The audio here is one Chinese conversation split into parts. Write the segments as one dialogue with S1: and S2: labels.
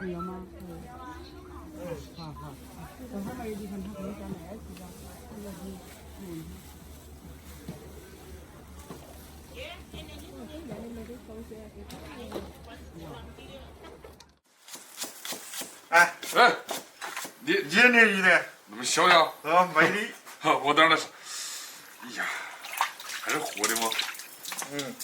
S1: 有吗？好好。等他那个地方他可以在那去的，那个是没问题。
S2: 哎，
S3: 你
S2: 年鱼的，
S3: 那么小呀？
S2: 没的。
S3: 我当然是。哎呀，还是活的吗？
S2: 嗯。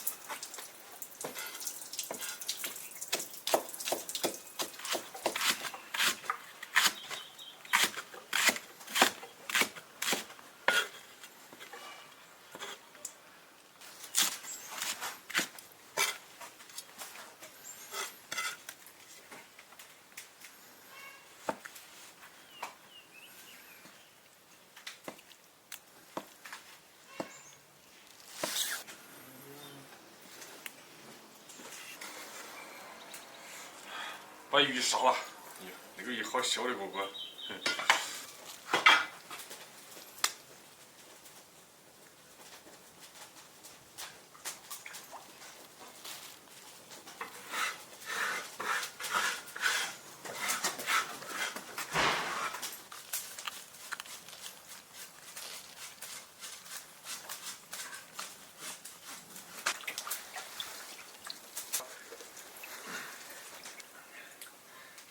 S3: 把鱼杀了，哎呀，那个鱼好小的个个。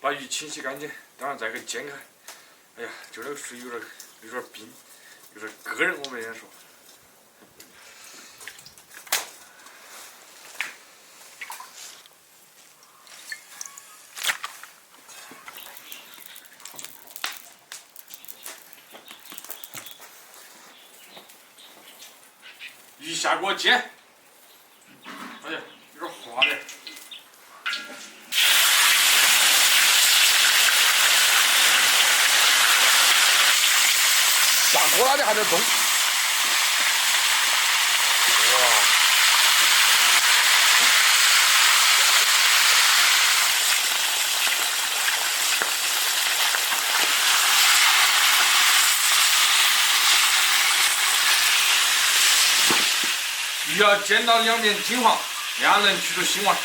S3: 把鱼清洗干净，当然再给煎开。哎呀，就那个水有点冰，有点膈人，我们也说。鱼下锅煎，哎呀，有点滑的。下锅了的还在动。哇！鱼要煎到两面金黄，这样能去除腥味。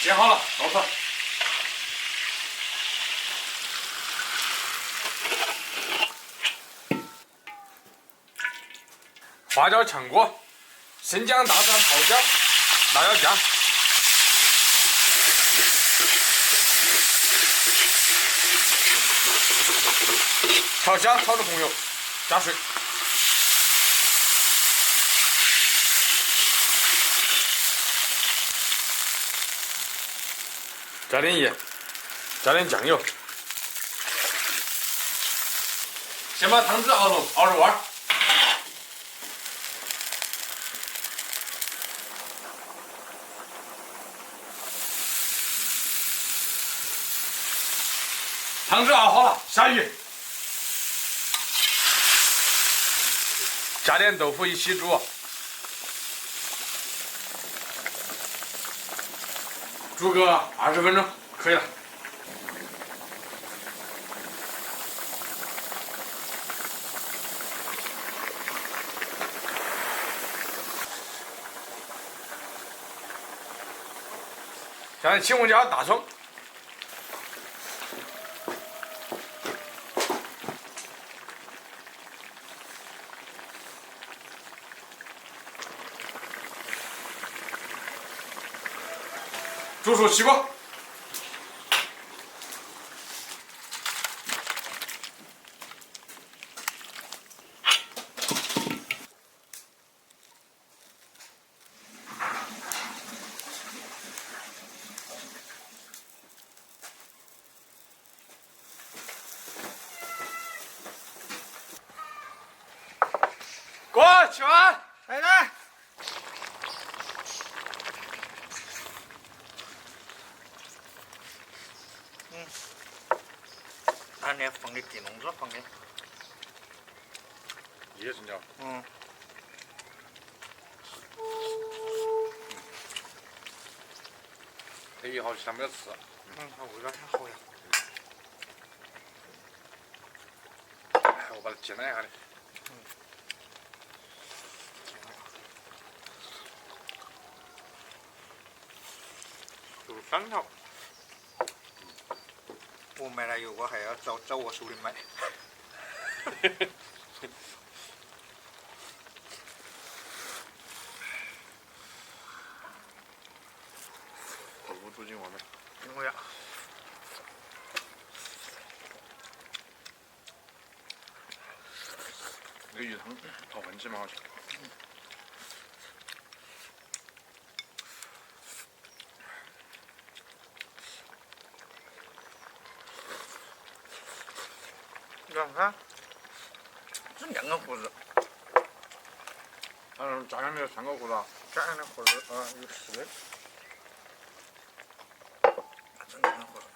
S3: 煎好了，倒出。花椒炝锅，生姜、大蒜、泡椒、辣椒酱。炒香，炒至红油，加水。加点盐，加点酱油。先把汤汁熬入味儿。汤汁熬好了，下鱼，加点豆腐一起煮，煮个20分钟可以了。加点青红椒、大葱。煮熟起锅，锅吃完，来。
S2: 俺那放的电动车放的。
S3: 野生的。
S2: 嗯。
S3: 一好像没得吃。
S2: 它味道挺好呀。
S3: 我把它煎了一下的。
S2: 就是3条。我买了油，我还要找我手里买。
S3: 豆腐煮进外面。
S2: 因为呀，
S3: 那个鱼汤泡饭起蛮好吃。
S2: 你看，这2个胡子，
S3: 家乡的3个胡子啊。
S2: 这样的胡子有4个，这2个胡子。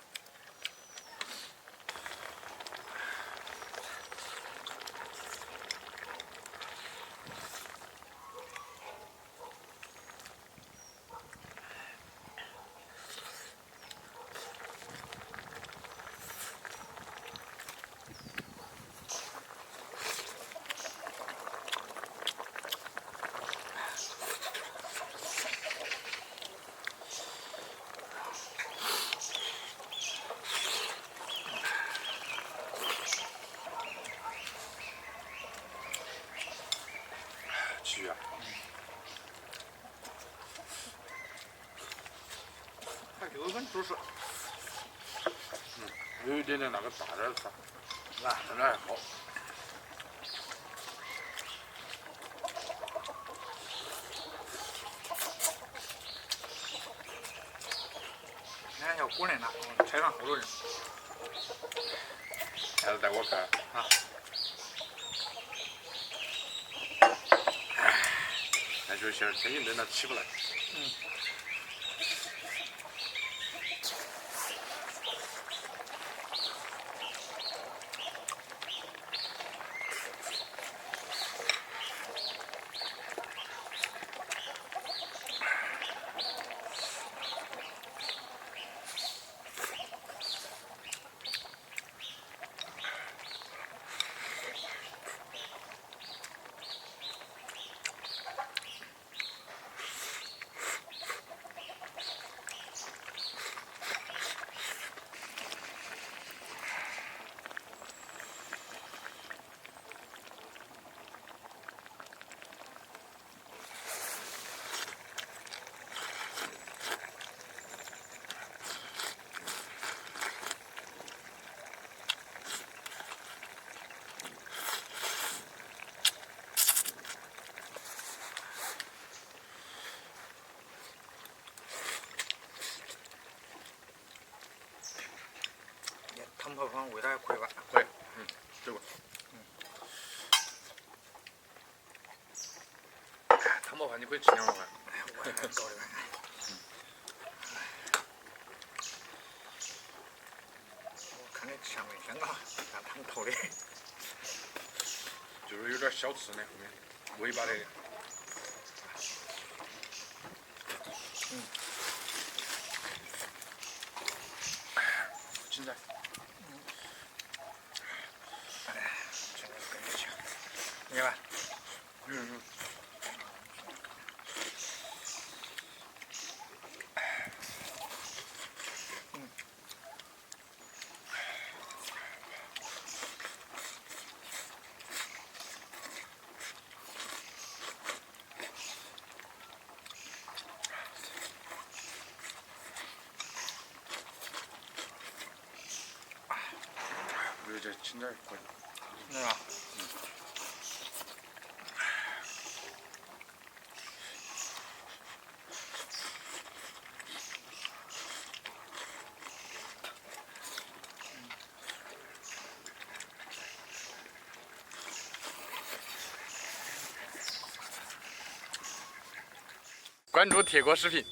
S3: 鲫鱼啊。
S2: 它有点主食。
S3: 有一点点那个大点儿的，
S2: 啊，
S3: 真的还好。
S2: 2条过来了，车上好多人。
S3: 还是带我看。
S2: 啊。
S3: 但就是现在天气冷了，起不来。
S2: 汤泡饭味道还可以吧？
S3: 可以，这个。汤泡饭你可以吃2碗饭。
S2: 我也搞的饭。我看你像没像啊？拿汤头的。
S3: 就是有点小刺的后面，尾巴的。芹菜。
S2: 这个跟着吃，明白吧？
S3: 我觉得这芹菜可以。
S2: 是吧？
S3: 关注铁锅视频。